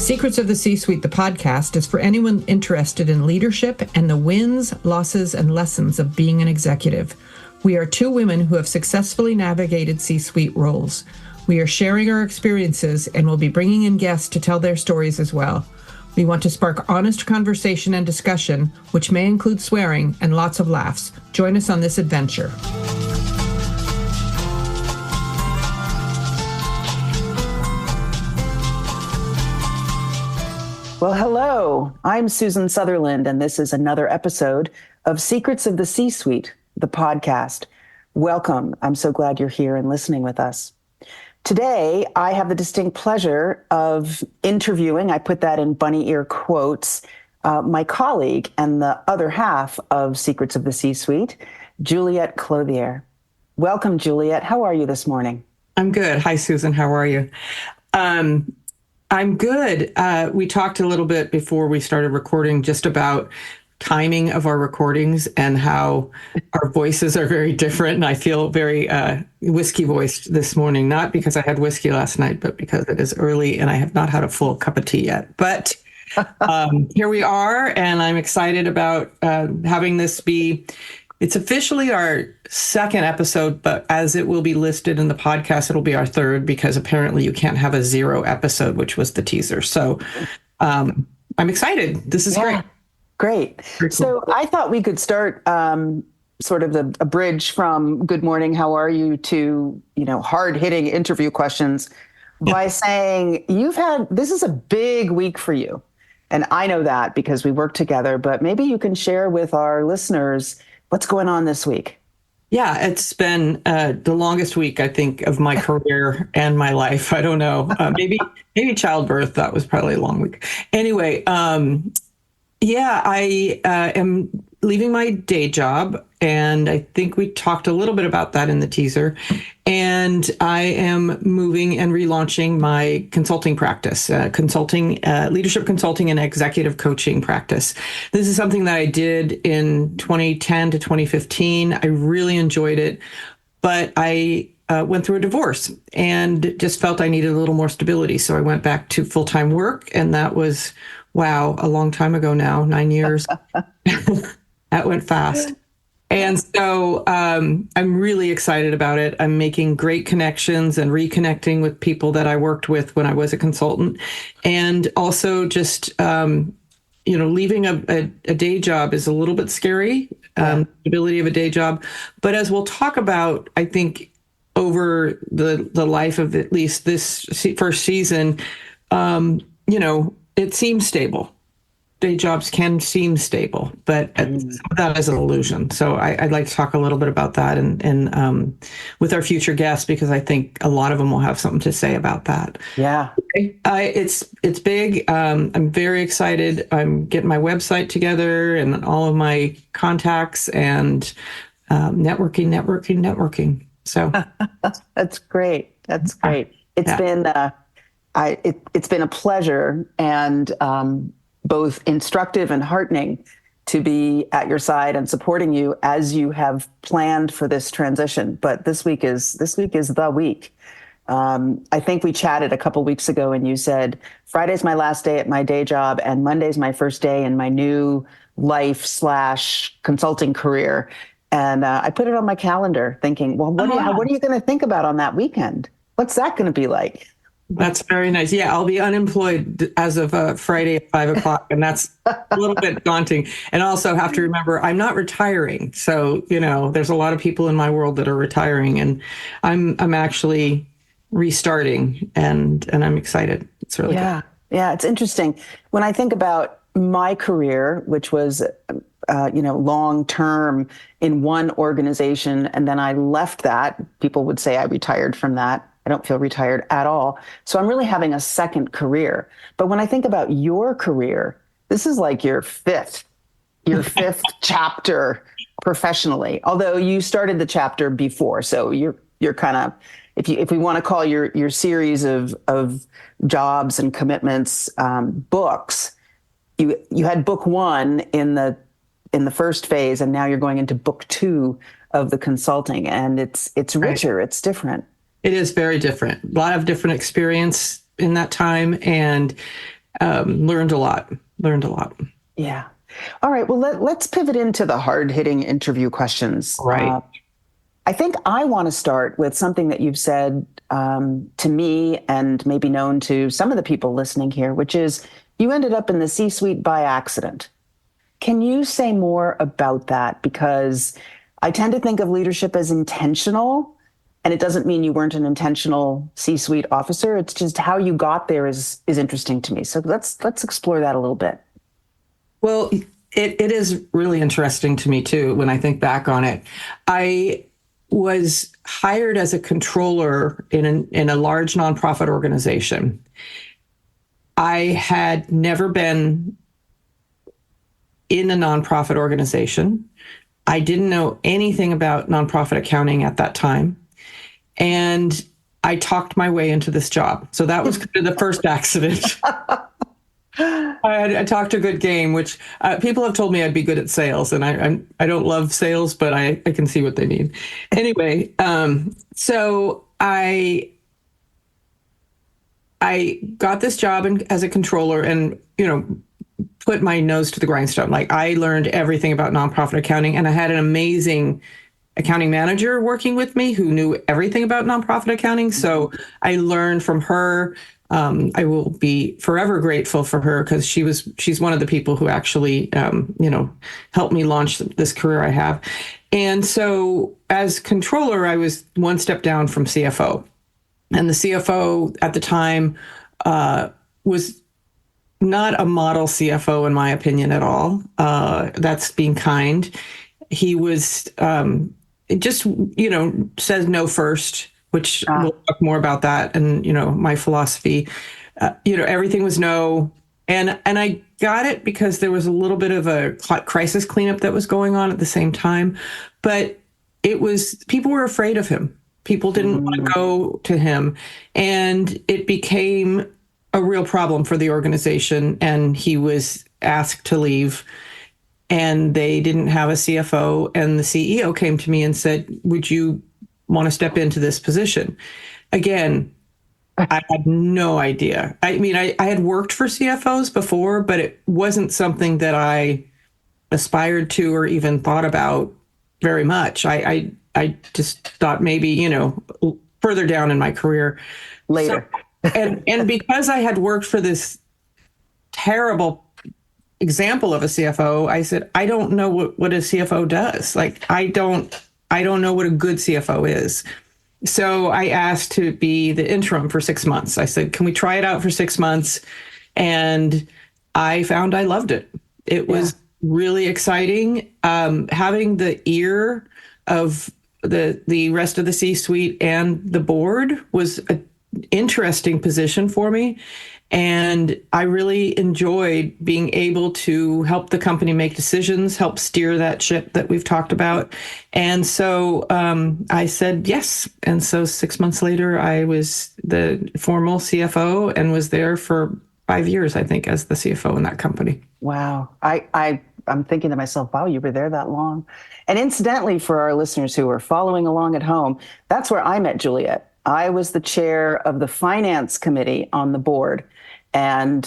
Secrets of the C-Suite, the podcast, is for anyone interested in leadership and the wins, losses, and lessons of being an executive. We are two women who have successfully navigated C-Suite roles. We are sharing our experiences and will be bringing in guests to tell their stories as well. We want to spark honest conversation and discussion, which may include swearing and lots of laughs. Join us on this adventure. Well, hello, I'm Susan Sutherland, and this is another episode of Secrets of the C-Suite, the podcast. Welcome. I'm so glad you're here and listening with us. Today, I have the distinct pleasure of interviewing, I put that in bunny ear quotes, my colleague and the other half of Secrets of the C-Suite, Juliet Clothier. Welcome, Juliet. How are you this morning? I'm good. Hi, Susan. How are you? I'm good. We talked a little bit before we started recording just about timing of our recordings and how our voices are very different. And I feel very whiskey voiced this morning, not because I had whiskey last night, but because it is early and I have not had a full cup of tea yet. But here we are, and I'm excited about having this be. It's officially our second episode, but as it will be listed in the podcast, it'll be our third because apparently you can't have a 0 episode, which was the teaser. So I'm excited. This is great. Great. Cool. So I thought we could start sort of a bridge from good morning, how are you to, hard hitting interview questions by saying this is a big week for you. And I know that because we work together, but maybe you can share with our listeners what's going on this week. Yeah, it's been the longest week, I think, of my career and my life. I don't know. Maybe childbirth. That was probably a long week. Anyway, I am leaving my day job, and I think we talked a little bit about that in the teaser. And I am moving and relaunching my consulting practice, leadership consulting and executive coaching practice. This is something that I did in 2010 to 2015. I really enjoyed it, but I went through a divorce and just felt I needed a little more stability. So I went back to full-time work, and that was, wow, a long time ago now, 9 years. That went fast. And so I'm really excited about it. I'm making great connections and reconnecting with people that I worked with when I was a consultant. And also just, leaving a day job is a little bit scary, stability of a day job. But as we'll talk about, I think over the life of at least this first season, it seems stable. Day jobs can seem stable, but some of that is an illusion. So I'd like to talk a little bit about that and with our future guests, because I think a lot of them will have something to say about that. Yeah. It's big. I'm very excited. I'm getting my website together and all of my contacts and networking. So that's great. That's great. It's been it's been a pleasure and both instructive and heartening to be at your side and supporting you as you have planned for this transition. But this week is the week. I think we chatted a couple weeks ago and you said, Friday's my last day at my day job and Monday's my first day in my new life/consulting career. And I put it on my calendar thinking, well, what are you going to think about on that weekend? What's that going to be like? That's very nice. Yeah, I'll be unemployed as of Friday at 5:00, and that's a little bit daunting. And also have to remember, I'm not retiring. So, there's a lot of people in my world that are retiring, and I'm actually restarting, and I'm excited. It's really good. Yeah, it's interesting. When I think about my career, which was, long-term in one organization, and then I left that, people would say I retired from that. I don't feel retired at all. So I'm really having a second career. But when I think about your career, this is like your fifth chapter professionally, although you started the chapter before. So you're kind of, if we want to call your series of jobs and commitments, books, you had book 1 in the first phase, and now you're going into book 2 of the consulting, and it's richer, it's different. It is very different. A lot of different experience in that time, and Learned a lot. Learned a lot. Yeah. All right. Well, let's pivot into the hard-hitting interview questions. Right. I think I want to start with something that you've said to me and maybe known to some of the people listening here, which is you ended up in the C-suite by accident. Can you say more about that? Because I tend to think of leadership as intentional, and it doesn't mean you weren't an intentional C-suite officer. It's just how you got there is interesting to me. So let's explore that a little bit. Well, it is really interesting to me too when I think back on it. I was hired as a controller in a large nonprofit organization. I had never been in a nonprofit organization. I didn't know anything about nonprofit accounting at that time. And I talked my way into this job. So that was kind of the first accident. I talked a good game, which people have told me I'd be good at sales, and I don't love sales, but I can see what they mean. Anyway, so I got this job as a controller, and put my nose to the grindstone. Like, I learned everything about nonprofit accounting, and I had an amazing accounting manager working with me who knew everything about nonprofit accounting. So I learned from her. I will be forever grateful for her because she's one of the people who actually, helped me launch this career I have. And so as controller, I was one step down from CFO. And the CFO at the time was not a model CFO, in my opinion, at all. That's being kind. He was just, says no first, which we'll talk more about that. And, my philosophy, everything was no. And I got it because there was a little bit of a crisis cleanup that was going on at the same time. But people were afraid of him. People didn't want to go to him. And it became a real problem for the organization. And he was asked to leave. And they didn't have a CFO. And the CEO came to me and said, would you want to step into this position? Again, I had no idea. I mean, I had worked for CFOs before, but it wasn't something that I aspired to or even thought about very much. I just thought maybe, further down in my career. Later. So, and because I had worked for this terrible example of a CFO, I said, I don't know what a CFO does. Like, I don't know what a good CFO is. So I asked to be the interim for 6 months. I said, can we try it out for 6 months? And I found I loved it. It was really exciting. Having the ear of the rest of the C-suite and the board was an interesting position for me. And I really enjoyed being able to help the company make decisions, help steer that ship that we've talked about. And so I said yes. And so 6 months later, I was the formal CFO and was there for 5 years, I think, as the CFO in that company. Wow. I'm thinking to myself, wow, you were there that long. And incidentally, for our listeners who are following along at home, that's where I met Juliet. I was the chair of the finance committee on the board. And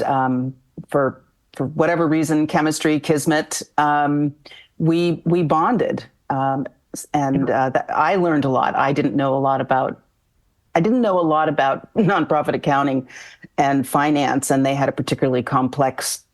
for whatever reason, chemistry, kismet, we bonded. I learned a lot. I didn't know a lot about nonprofit accounting and finance, and they had a particularly complex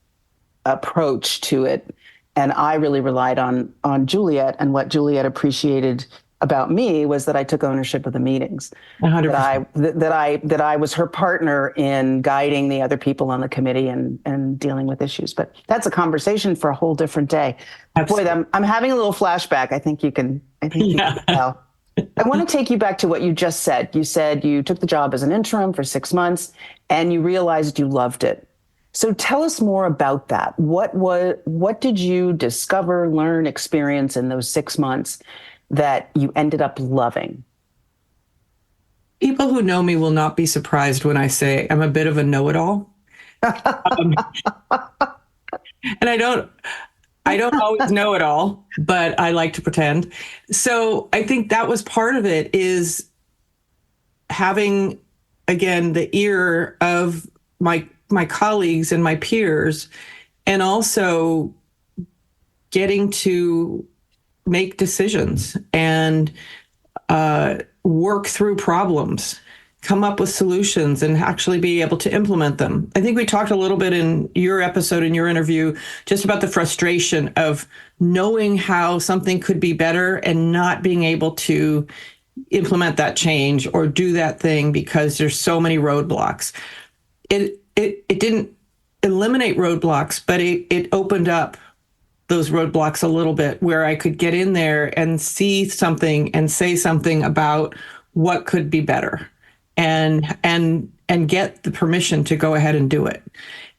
approach to it. And I really relied on Juliet, and what Juliet appreciated about me was that I took ownership of the meetings. 100%. That I was her partner in guiding the other people on the committee and dealing with issues. But that's a conversation for a whole different day. Absolutely. Boy, I'm having a little flashback. I think you can tell. I want to take you back to what you just said. You said you took the job as an interim for 6 months and you realized you loved it. So tell us more about that. What did you discover, learn, experience in those 6 months that you ended up loving? People who know me will not be surprised when I say I'm a bit of a know-it-all. And I don't always know it all, but I like to pretend. So I think that was part of it, is having, again, the ear of my my colleagues and my peers, and also getting to make decisions and work through problems, come up with solutions, and actually be able to implement them. I think we talked a little bit in your episode, in your interview, just about the frustration of knowing how something could be better and not being able to implement that change or do that thing because there's so many roadblocks. It didn't eliminate roadblocks, but it opened up those roadblocks a little bit, where I could get in there and see something and say something about what could be better, and get the permission to go ahead and do it.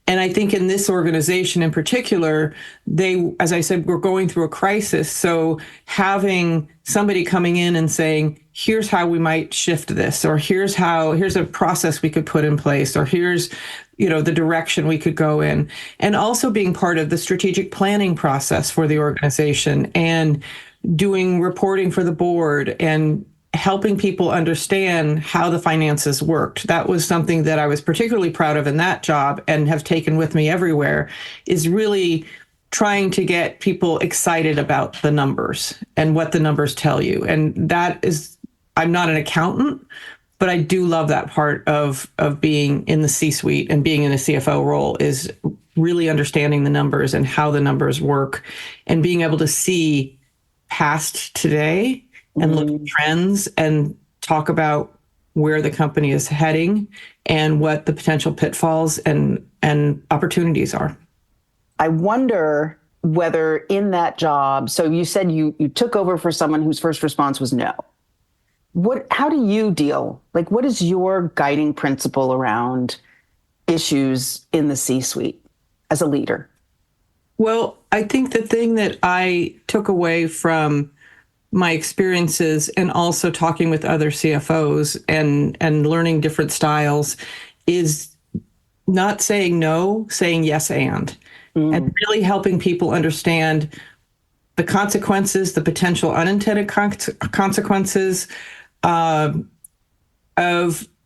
And I think in this organization in particular, they, as I said, we're going through a crisis. So having somebody coming in and saying, here's how we might shift this, or here's a process we could put in place, or here's, the direction we could go in, and also being part of the strategic planning process for the organization and doing reporting for the board and helping people understand how the finances worked. That was something that I was particularly proud of in that job and have taken with me everywhere, is really trying to get people excited about the numbers and what the numbers tell you. And that is, I'm not an accountant, but I do love that part of being in the C-suite and being in a CFO role, is really understanding the numbers and how the numbers work, and being able to see past today and look at trends and talk about where the company is heading and what the potential pitfalls and opportunities are. I wonder whether in that job, so you said you took over for someone whose first response was no. How do you deal? Like, what is your guiding principle around issues in the C-suite as a leader? Well, I think the thing that I took away from my experiences and also talking with other CFOs and learning different styles is not saying no, saying yes and really helping people understand the consequences, the potential unintended consequences of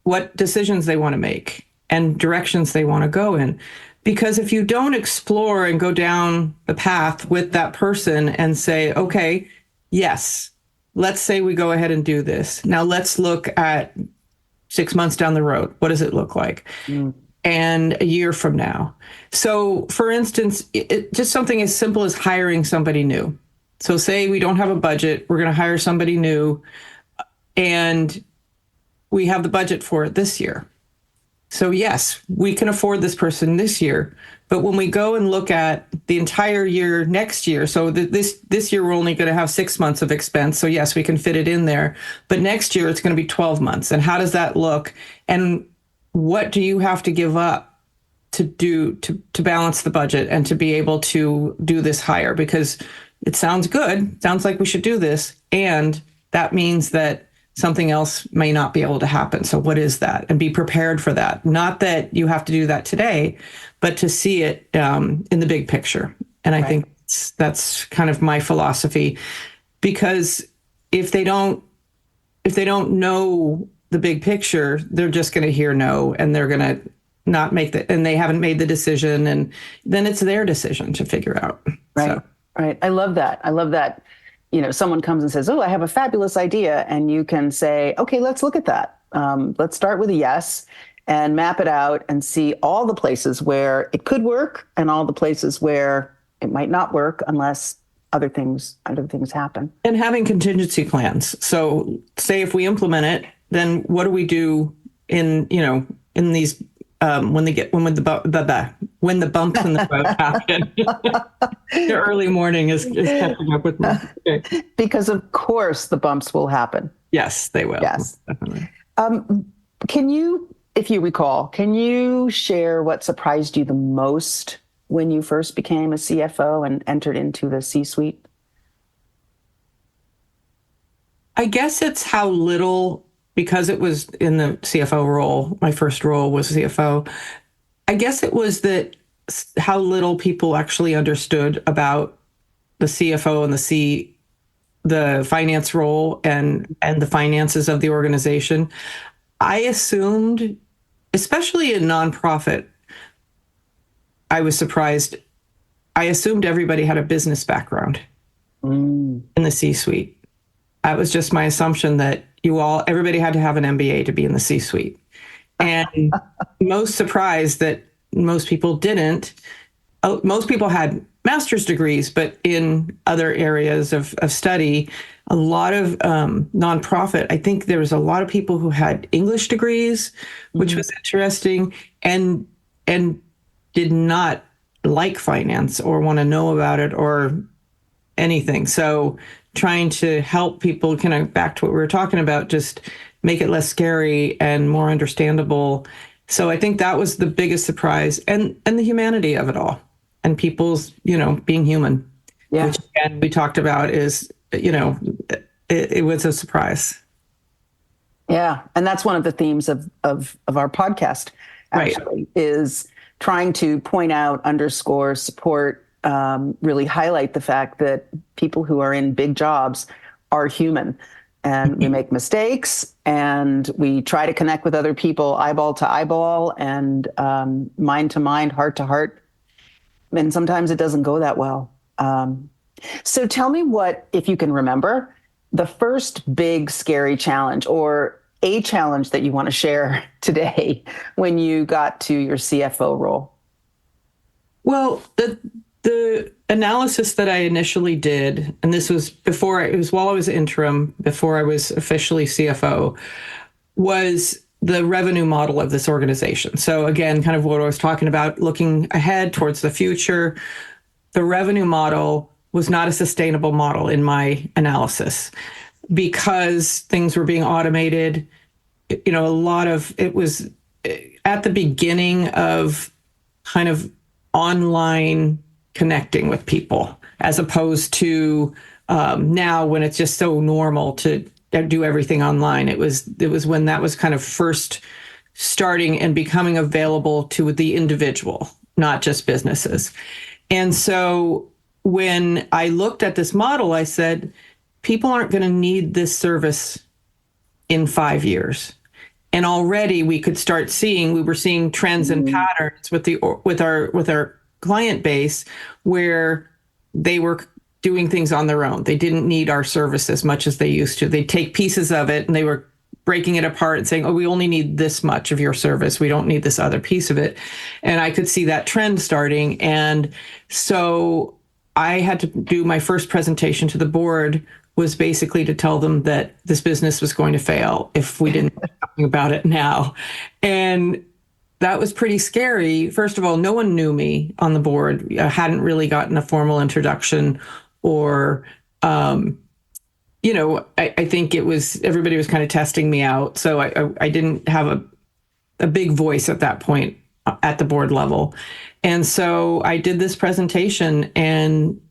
what decisions they want to make and directions they want to go in. Because if you don't explore and go down the path with that person and say, okay, yes, let's say we go ahead and do this. Now let's look at 6 months down the road. What does it look like? And a year from now. So for instance, just something as simple as hiring somebody new. So say we don't have a budget, we're going to hire somebody new, and we have the budget for it this year. So yes, we can afford this person this year, but when we go and look at the entire year next year, so this year we're only going to have 6 months of expense. So yes, we can fit it in there, but next year it's going to be 12 months. And how does that look? And what do you have to give up to balance the budget and to be able to do this hire? Because it sounds good, sounds like we should do this, and that means that something else may not be able to happen. So what is that? And be prepared for that. Not that you have to do that today, but to see it in the big picture. And I think that's kind of my philosophy, because if they don't know the big picture, they're just going to hear no, and they're going to not make and they haven't made the decision, and then it's their decision to figure out. Right. So. Right. I love that. Someone comes and says, oh, I have a fabulous idea. And you can say, okay, let's look at that. Let's start with a yes and map it out and see all the places where it could work and all the places where it might not work unless other things happen. And having contingency plans. So say if we implement it, then what do we do in these when the bumps in the road happen? The early morning is catching up with me. Okay. Because of course the bumps will happen. Yes, they will. Yes. Definitely. Can you, if you recall, can you share what surprised you the most when you first became a CFO and entered into the C-suite? I guess it's how little, because it was in the CFO role, my first role was CFO. I guess it was that how little people actually understood about the CFO and the finance role and the finances of the organization. I assumed, especially in nonprofit, I was surprised. I assumed everybody had a business background in the C-suite. That was just my assumption that everybody had to have an MBA to be in the C-suite. And most surprised that most people didn't. Most people had master's degrees, but in other areas of study, a lot of nonprofit. I think there was a lot of people who had English degrees, which was interesting, and did not like finance or want to know about it or anything. So trying to help people, kind of back to what we were talking about, just make it less scary and more understandable. So I think that was the biggest surprise, and the humanity of it all, and people's, being human, which again, we talked about is, it was a surprise. Yeah. And that's one of the themes of our podcast, actually, is trying to point out, underscore, support, really highlight the fact that people who are in big jobs are human, and we make mistakes, and we try to connect with other people eyeball to eyeball and mind to mind, heart to heart. And sometimes it doesn't go that well. So tell me if you can remember, the first big scary challenge or a challenge that you want to share today when you got to your CFO role. Well, the analysis that I initially did, and this was while I was interim, before I was officially CFO, was the revenue model of this organization. So again, kind of what I was talking about, looking ahead towards the future, the revenue model was not a sustainable model in my analysis because things were being automated. A lot of it was at the beginning of kind of online connecting with people, as opposed to now when it's just so normal to do everything online. It was when that was kind of first starting and becoming available to the individual, not just businesses. And so when I looked at this model, I said, people aren't going to need this service in 5 years. And already we were seeing trends and patterns with our client base where they were doing things on their own. They didn't need our service as much as they used to. They'd take pieces of it and they were breaking it apart and saying, oh, we only need this much of your service. We don't need this other piece of it. And I could see that trend starting. And so I had to do my first presentation to the board was basically to tell them that this business was going to fail if we didn't do something about it now. And that was pretty scary. First of all, no one knew me on the board. I hadn't really gotten a formal introduction or, I think everybody was kind of testing me out. So I didn't have a big voice at that point at the board level. And so I did this presentation, and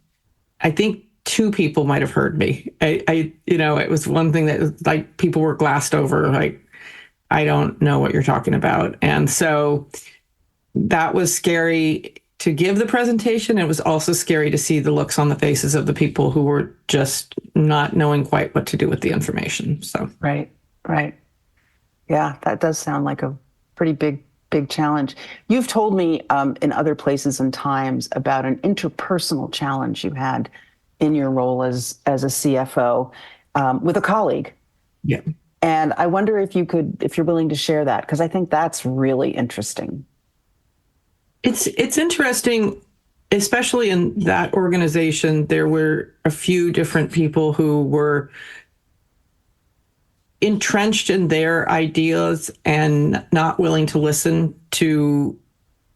I think 2 people might have heard me. It was one thing that was like people were glassed over, like, I don't know what you're talking about. And so that was scary to give the presentation. It was also scary to see the looks on the faces of the people who were just not knowing quite what to do with the information. So Right. Yeah, that does sound like a pretty big challenge. You've told me in other places and times about an interpersonal challenge you had in your role as a CFO with a colleague. Yeah. And I wonder if you're willing to share that, because I think that's really interesting. It's interesting, especially in that organization. There were a few different people who were entrenched in their ideas and not willing to listen to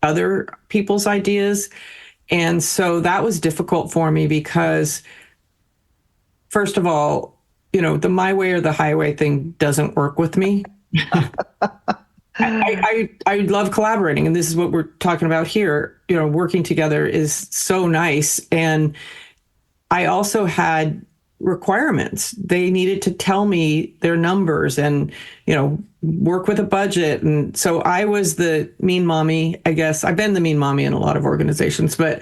other people's ideas. And so that was difficult for me because, first of all, the my way or the highway thing doesn't work with me. I love collaborating, and this is what we're talking about here. Working together is so nice. And I also had requirements. They needed to tell me their numbers and, work with a budget. And so I was the mean mommy, I guess. I've been the mean mommy in a lot of organizations, but,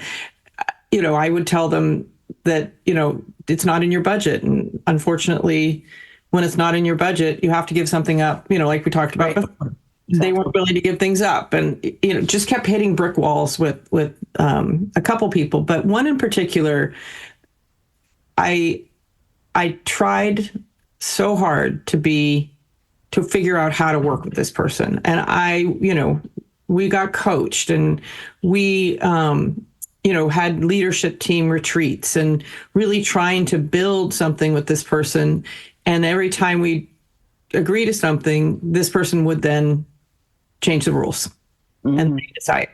I would tell them that, it's not in your budget. And unfortunately, when it's not in your budget, you have to give something up, like we talked about before. they weren't willing to give things up, and just kept hitting brick walls with a couple people, but one in particular. I tried so hard to figure out how to work with this person, and we got coached, and we had leadership team retreats, and really trying to build something with this person. And every time we agree to something, this person would then change the rules and they decide.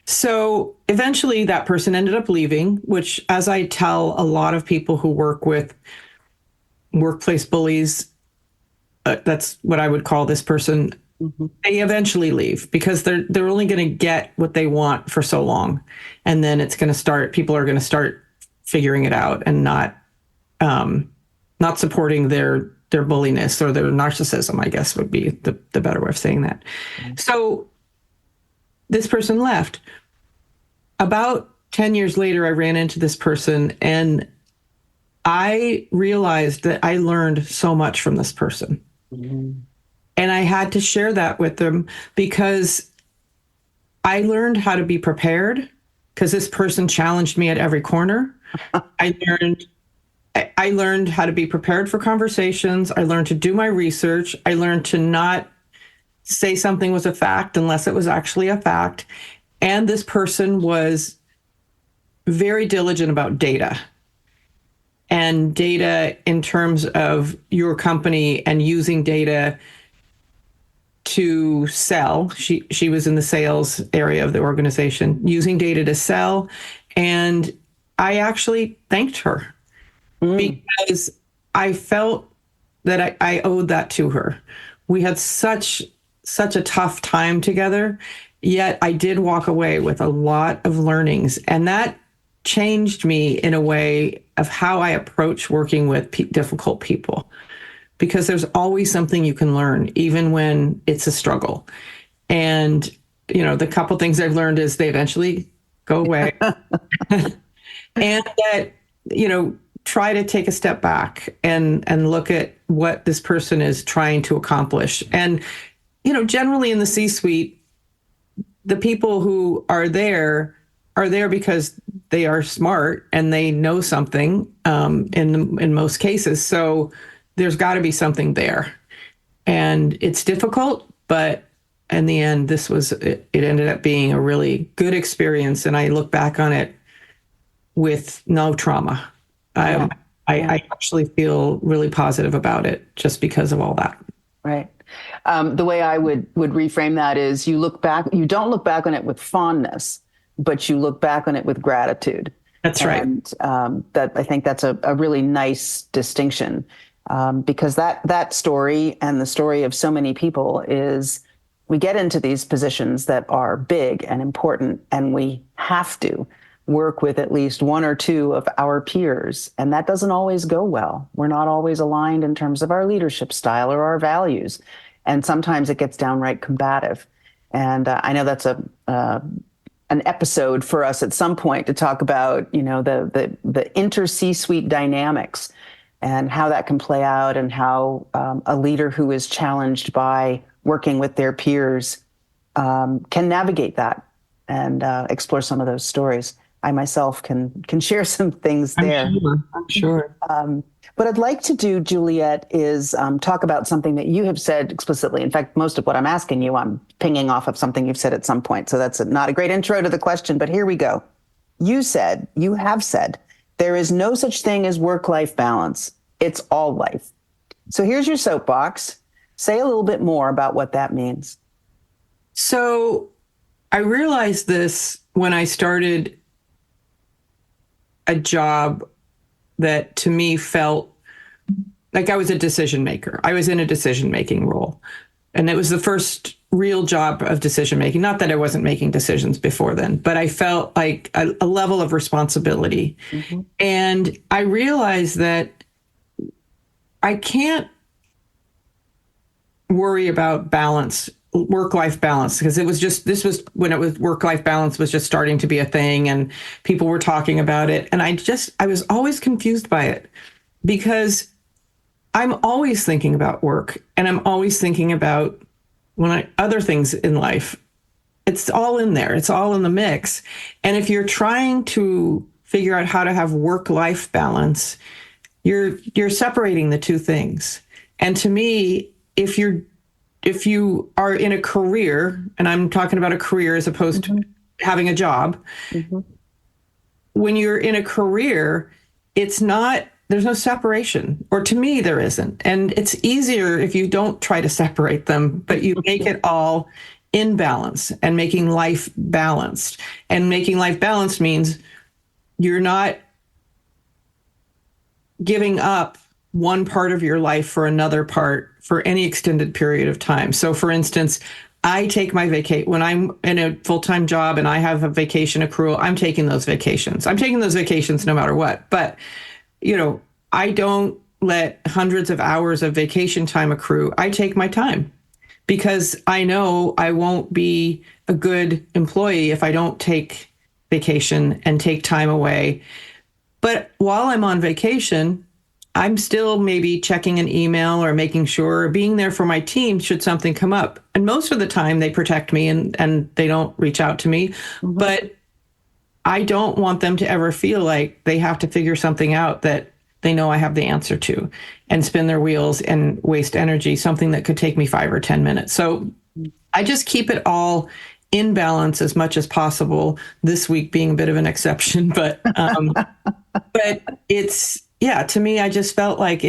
So eventually that person ended up leaving, which, as I tell a lot of people who work with workplace bullies, that's what I would call this person. They eventually leave because they're only going to get what they want for so long. And then people are going to start figuring it out and not supporting their bulliness or their narcissism, I guess would be the better way of saying that. So this person left. About 10 years later, I ran into this person, and I realized that I learned so much from this person. And I had to share that with them because I learned how to be prepared, because this person challenged me at every corner. I learned how to be prepared for conversations. I learned to do my research. I learned to not say something was a fact unless it was actually a fact. And this person was very diligent about data, and data in terms of your company and using data to sell. She was in the sales area of the organization, using data to sell. And I actually thanked her because I felt that I owed that to her. We had such a tough time together, yet I did walk away with a lot of learnings, and that changed me in a way of how I approach working with difficult people, because there's always something you can learn, even when it's a struggle. And, the couple things I've learned is they eventually go away. And that, try to take a step back and look at what this person is trying to accomplish. And, generally in the C-suite, the people who are there because they are smart and they know something, in most cases. So there's got to be something there. And it's difficult, but in the end, it ended up being a really good experience. And I look back on it with no trauma. I actually feel really positive about it just because of all that. Right. The way I would reframe that is you don't look back on it with fondness, but you look back on it with gratitude. That's right. And I think that's a really nice distinction, because that story and the story of so many people is we get into these positions that are big and important, and we have to work with at least one or two of our peers. And that doesn't always go well. We're not always aligned in terms of our leadership style or our values. And sometimes it gets downright combative. And I know that's an episode for us at some point to talk about, the inter C-suite dynamics and how that can play out, and how a leader who is challenged by working with their peers can navigate that and explore some of those stories. I myself can share some things there. I'm sure. What I'd like to do, Juliet, is talk about something that you have said explicitly. In fact, most of what I'm asking you, I'm pinging off of something you've said at some point. So that's not a great intro to the question, but here we go. You have said, there is no such thing as work-life balance. It's all life. So here's your soapbox. Say a little bit more about what that means. So I realized this when I started a job that to me felt like I was a decision maker. I was in a decision-making role. And it was the first real job of decision making. Not that I wasn't making decisions before then, but I felt like a level of responsibility. Mm-hmm. And I realized that I can't worry about balance, work-life balance, because this was when work-life balance was just starting to be a thing and people were talking about it. And I was always confused by it, because I'm always thinking about work, and I'm always thinking about other things in life, it's all in there. It's all in the mix. And if you're trying to figure out how to have work-life balance, you're separating the two things. And to me, if you are in a career, and I'm talking about a career as opposed to having a job, when you're in a career, there's no separation, or to me, there isn't. And it's easier if you don't try to separate them, but you make it all in balance and making life balanced. And making life balanced means you're not giving up one part of your life for another part for any extended period of time. So for instance, I take my vacation when I'm in a full-time job and I have a vacation accrual, I'm taking those vacations. I'm taking those vacations no matter what. But, I don't let hundreds of hours of vacation time accrue. I take my time because I know I won't be a good employee if I don't take vacation and take time away. But while I'm on vacation, I'm still maybe checking an email or making sure, or being there for my team should something come up. And most of the time they protect me and they don't reach out to me. But I don't want them to ever feel like they have to figure something out that they know I have the answer to and spin their wheels and waste energy, something that could take me 5 or 10 minutes. So I just keep it all in balance as much as possible, this week being a bit of an exception. But it's, to me, I just felt like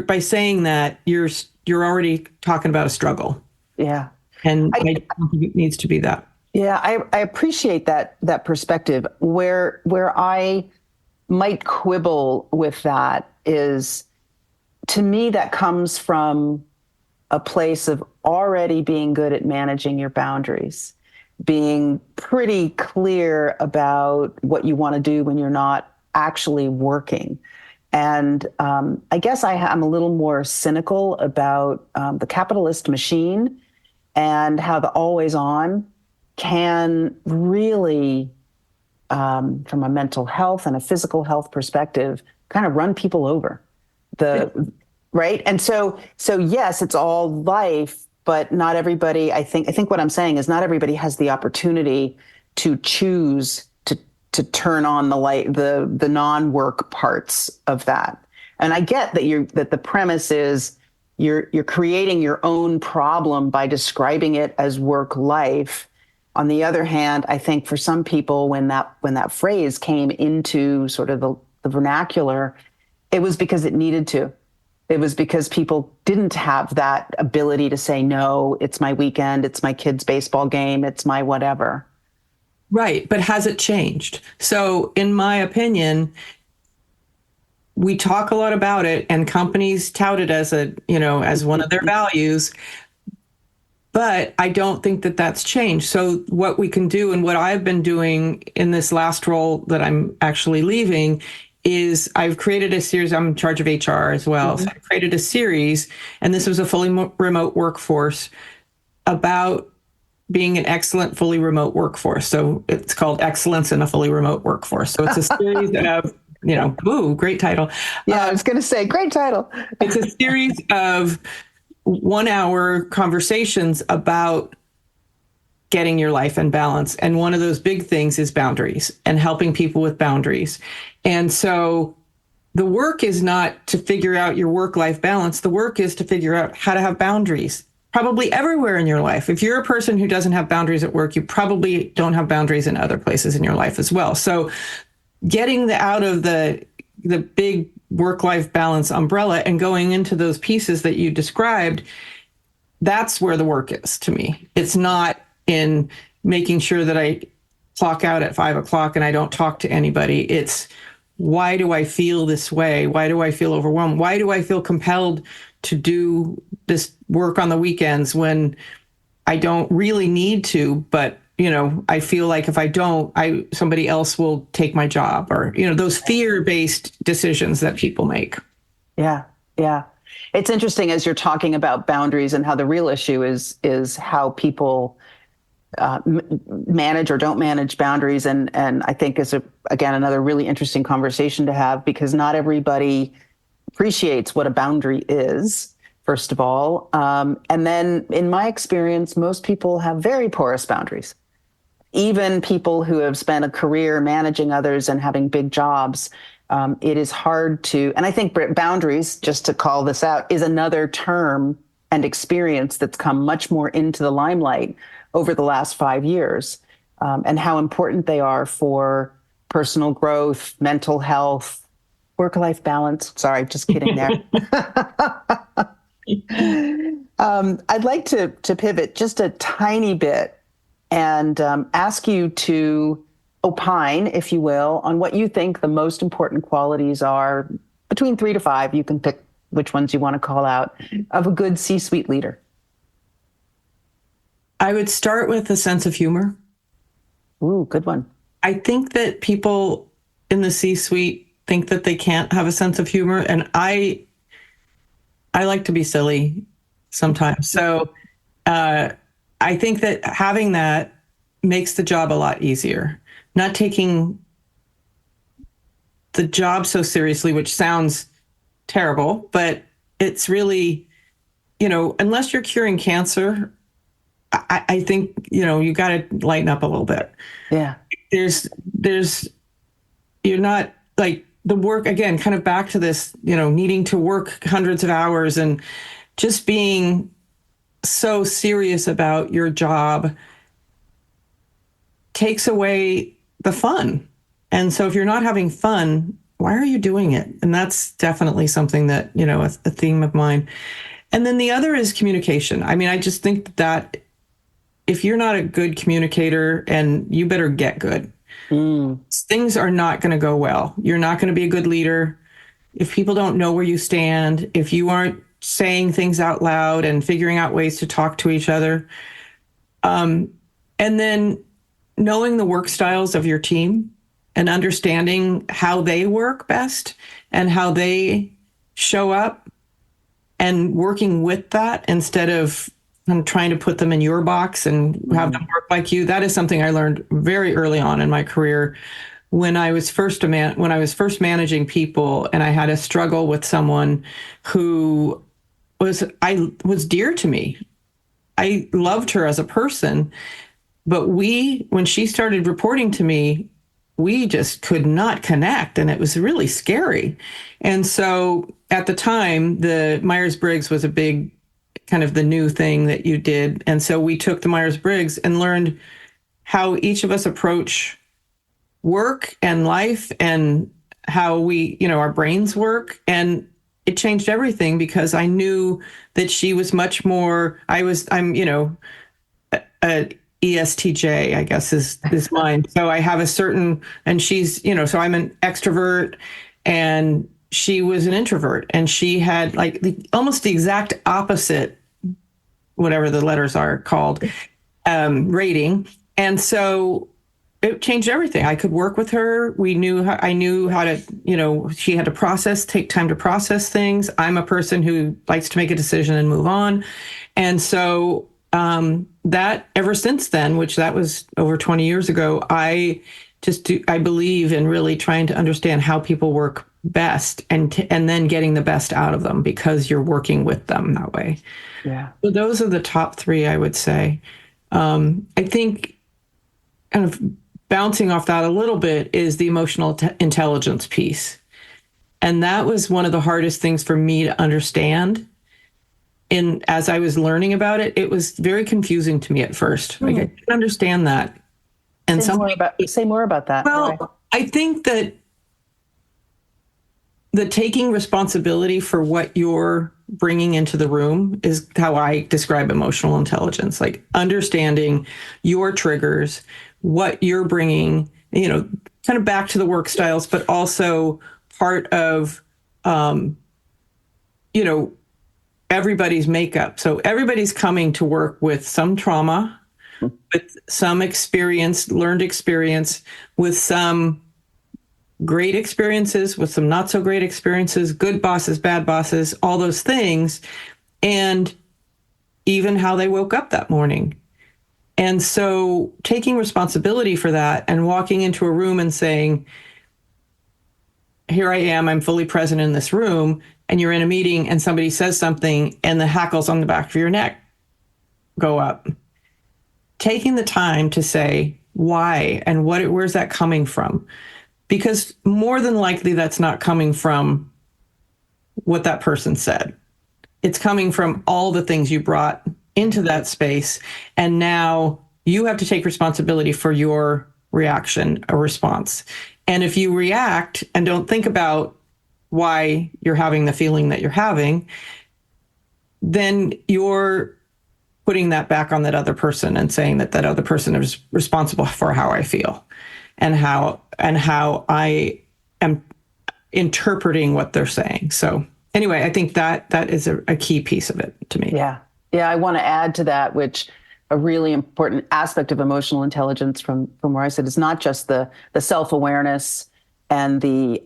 by saying that, you're already talking about a struggle. Yeah. And I don't think it needs to be that. Yeah, I appreciate that perspective. Where I might quibble with that is, to me, that comes from a place of already being good at managing your boundaries, being pretty clear about what you want to do when you're not actually working. And I guess I'm a little more cynical about the capitalist machine and how the always on can really, from a mental health and a physical health perspective, kind of run people over. Right. And so yes, it's all life, but not everybody, I think what I'm saying is not everybody has the opportunity to choose to turn on the light, the non-work parts of that. And I get that the premise is you're creating your own problem by describing it as work life. On the other hand, I think for some people, when that phrase came into sort of the vernacular, it was because it needed to. It was because people didn't have that ability to say, no, it's my weekend, it's my kid's baseball game, it's my whatever. Right. But has it changed? So in my opinion, we talk a lot about it and companies tout it as as one of their values. But I don't think that that's changed. So what we can do, and what I've been doing in this last role that I'm actually leaving, is I've created a series. I'm in charge of HR as well. So I created a series, and this was a fully remote workforce, about being an excellent fully remote workforce. So it's called Excellence in a Fully Remote Workforce. So it's a series of, great title. Yeah, I was going to say, great title. It's a series of 1-hour conversations about getting your life in balance. And one of those big things is boundaries and helping people with boundaries. And so the work is not to figure out your work-life balance. The work is to figure out how to have boundaries, probably everywhere in your life. If you're a person who doesn't have boundaries at work, you probably don't have boundaries in other places in your life as well. So getting out of the big work-life balance umbrella and going into those pieces that you described, that's where the work is to me. It's not in making sure that I clock out at 5 o'clock and I don't talk to anybody. It's, why do I feel this way? Why do I feel overwhelmed? Why do I feel compelled to do this work on the weekends when I don't really need to, but I feel like if I don't, somebody else will take my job, or, those fear-based decisions that people make. Yeah. Yeah. It's interesting as you're talking about boundaries and how the real issue is how people manage or don't manage boundaries. And I think is, again, another really interesting conversation to have, because not everybody appreciates what a boundary is. first of all. And then in my experience, most people have very porous boundaries. Even people who have spent a career managing others and having big jobs, it is hard to, and I think boundaries, just to call this out, is another term and experience that's come much more into the limelight over the last 5 years, and how important they are for personal growth, mental health, work-life balance. Sorry, just kidding there. I'd like to pivot just a tiny bit and ask you to opine, if you will, on what you think the most important qualities are, between 3 to 5. You can pick which ones you want to call out, of a good C-suite leader. I would start with a sense of humor. Ooh, good one. I think that people in the C-suite think that they can't have a sense of humor, and I like to be silly sometimes. So I think that having that makes the job a lot easier. Not taking the job so seriously, which sounds terrible, but it's really, unless you're curing cancer, I think, you got to lighten up a little bit. Yeah. You're not like the work, again, kind of back to this, needing to work hundreds of hours and just being so serious about your job takes away the fun. And so if you're not having fun, why are you doing it? And that's definitely something that, a theme of mine. And then the other is communication. I mean, I just think that if you're not a good communicator, and you better get good, things are not going to go well. You're not going to be a good leader. If people don't know where you stand, if you aren't saying things out loud and figuring out ways to talk to each other, and then knowing the work styles of your team and understanding how they work best and how they show up, and working with that instead of trying to put them in your box and have them work like you. That is something I learned very early on in my career when I was first managing people, and I had a struggle with someone who was dear to me. I loved her as a person, but when she started reporting to me, we just could not connect, and it was really scary. And so at the time, the Myers-Briggs was a big kind of the new thing that you did. And so we took the Myers-Briggs and learned how each of us approach work and life and how we, our brains work. And it changed everything, because I knew that she was much more, I'm a ESTJ, I guess is mine. So I have a certain, and she's, so I'm an extrovert and she was an introvert, and she had like almost the exact opposite, whatever the letters are called, rating. And so it changed everything. I could work with her. I knew how to, she had to take time to process things. I'm a person who likes to make a decision and move on. And so that ever since then, which that was over 20 years ago, I believe in really trying to understand how people work best and then getting the best out of them, because you're working with them that way. Yeah. So those are the top 3, I would say. I think kind of bouncing off that a little bit is the emotional intelligence piece. And that was one of the hardest things for me to understand. And as I was learning about it, it was very confusing to me at first. Like, I didn't understand that. And say more about that. Well, I think that the taking responsibility for what you're bringing into the room is how I describe emotional intelligence, like understanding your triggers, what you're bringing, kind of back to the work styles, but also part of, everybody's makeup. So everybody's coming to work with some trauma, with some learned experience, with some great experiences, with some not so great experiences, good bosses, bad bosses, all those things, and even how they woke up that morning. And so taking responsibility for that and walking into a room and saying, here I am, I'm fully present in this room, and you're in a meeting and somebody says something and the hackles on the back of your neck go up. Taking the time to say why and where's that coming from? Because more than likely that's not coming from what that person said. It's coming from all the things you brought into that space. And now you have to take responsibility for your reaction or response. And if you react and don't think about why you're having the feeling that you're having, then you're putting that back on that other person and saying that that other person is responsible for how I feel and how I am interpreting what they're saying. So anyway, I think that is a key piece of it to me. Yeah. Yeah. I want to add to that, which a really important aspect of emotional intelligence from where I sit is not just the self-awareness and the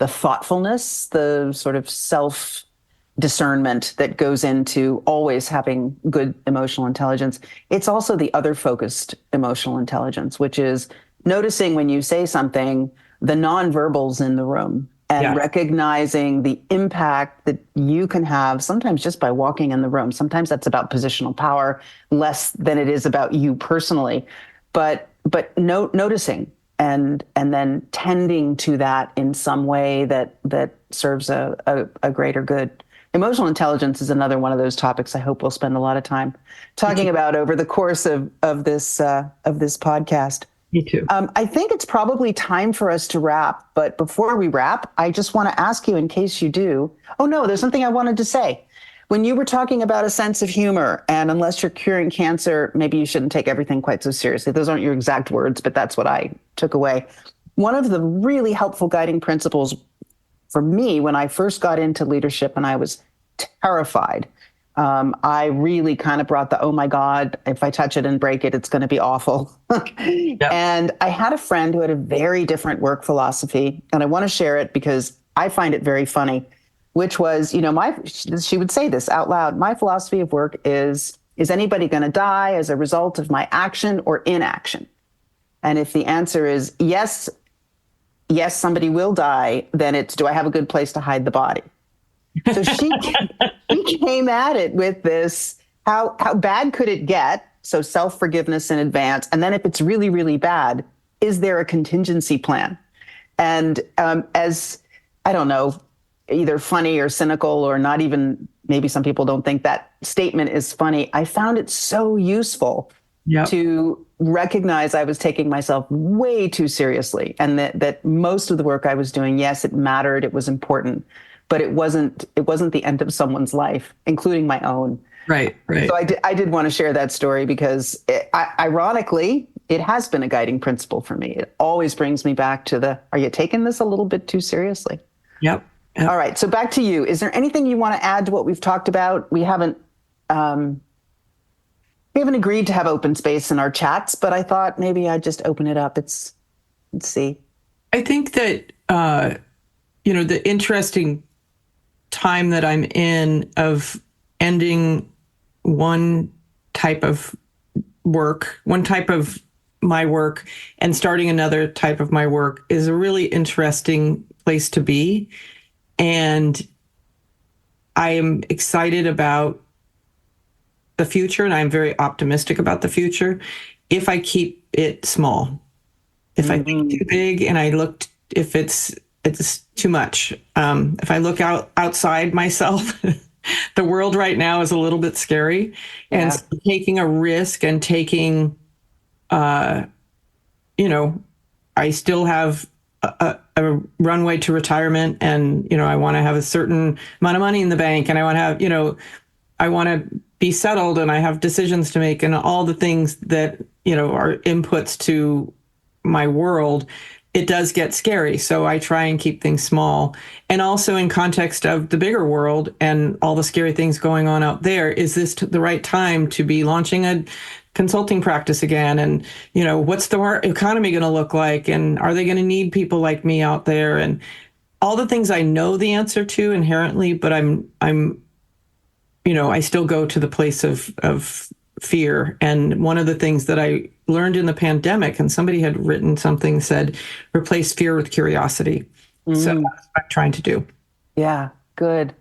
thoughtfulness, the sort of self-discernment that goes into always having good emotional intelligence. It's also the other focused emotional intelligence, which is noticing when you say something, the nonverbals in the room, and recognizing the impact that you can have sometimes just by walking in the room. Sometimes that's about positional power less than it is about you personally, but noticing and then tending to that in some way that serves a greater good. Emotional intelligence is another one of those topics I hope we'll spend a lot of time talking about over the course of this podcast. Me too. I think it's probably time for us to wrap. But before we wrap, I just want to ask you, in case you do. Oh, no, there's something I wanted to say. When you were talking about a sense of humor, and unless you're curing cancer, maybe you shouldn't take everything quite so seriously. Those aren't your exact words, but that's what I took away. One of the really helpful guiding principles for me when I first got into leadership and I was terrified, I really kind of brought the, oh my God, if I touch it and break it, it's going to be awful. Yep. And I had a friend who had a very different work philosophy, and I want to share it because I find it very funny, which was, she would say this out loud, my philosophy of work is anybody going to die as a result of my action or inaction? And if the answer is yes, somebody will die, then it's, do I have a good place to hide the body? So she came at it with this, how bad could it get? So self-forgiveness in advance. And then if it's really, really bad, is there a contingency plan? And as, I don't know, either funny or cynical or not even, maybe some people don't think that statement is funny. I found it so useful to recognize I was taking myself way too seriously, and that most of the work I was doing, yes, it mattered, it was important, but it wasn't the end of someone's life, including my own. Right. So I did want to share that story because ironically, it has been a guiding principle for me. It always brings me back to are you taking this a little bit too seriously? Yep. All right. So back to you. Is there anything you want to add to what we've talked about? We haven't agreed to have open space in our chats, but I thought maybe I'd just open it up. Let's see. I think that, the interesting time that I'm in of ending one type of my work and starting another type of my work is a really interesting place to be. And I am excited about the future, and I'm very optimistic about the future if I keep it small. If I think too big and if it's too much. If I look outside myself, the world right now is a little bit scary. And so taking a risk and taking, I still have a runway to retirement, and, I want to have a certain amount of money in the bank, and I want to have, I want to be settled, and I have decisions to make, and all the things that, are inputs to my world. It does get scary. So I try and keep things small. And also in context of the bigger world and all the scary things going on out there, is this the right time to be launching a consulting practice again? And, what's the economy going to look like? And are they going to need people like me out there? And all the things I know the answer to inherently, but I still go to the place of fear. And one of the things that I learned in the pandemic, and somebody had written said, replace fear with curiosity. So that's what I'm trying to do. Yeah. Good.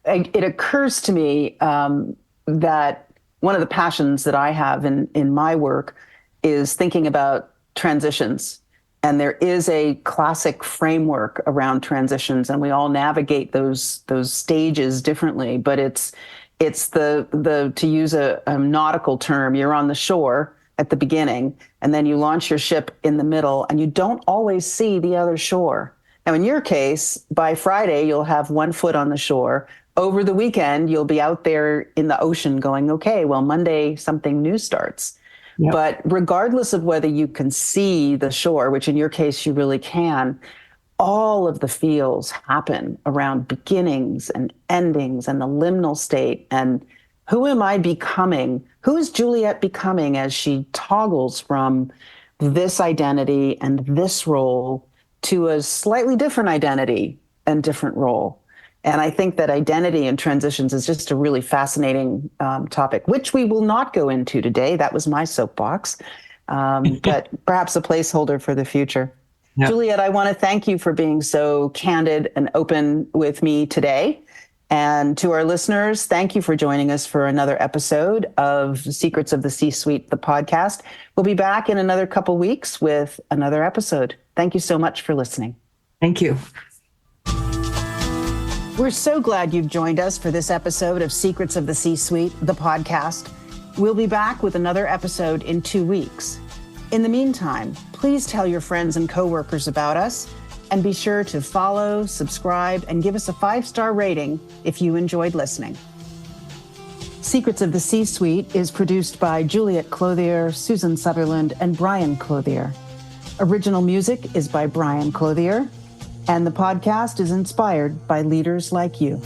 It occurs to me that one of the passions that I have in my work is thinking about transitions. And there is a classic framework around transitions, and we all navigate those stages differently. But it's the to use a nautical term, you're on the shore at the beginning, and then you launch your ship in the middle, and you don't always see the other shore. Now, in your case, by Friday, you'll have one foot on the shore. Over the weekend, you'll be out there in the ocean going, okay, well, Monday, something new starts. Yep. But regardless of whether you can see the shore, which in your case you really can, all of the feels happen around beginnings and endings and the liminal state. And who am I becoming? Who is Juliet becoming as she toggles from this identity and this role to a slightly different identity and different role? And I think that identity and transitions is just a really fascinating topic, which we will not go into today. That was my soapbox, but perhaps a placeholder for the future. Yep. Juliet, I want to thank you for being so candid and open with me today. And to our listeners, thank you for joining us for another episode of Secrets of the C-Suite, the podcast. We'll be back in another couple weeks with another episode. Thank you so much for listening. Thank you. We're so glad you've joined us for this episode of Secrets of the C-Suite, the podcast. We'll be back with another episode in 2 weeks. In the meantime, please tell your friends and coworkers about us, and be sure to follow, subscribe, and give us a 5-star rating if you enjoyed listening. Secrets of the C-Suite is produced by Juliet Clothier, Susan Sutherland, and Brian Clothier. Original music is by Brian Clothier. And the podcast is inspired by leaders like you.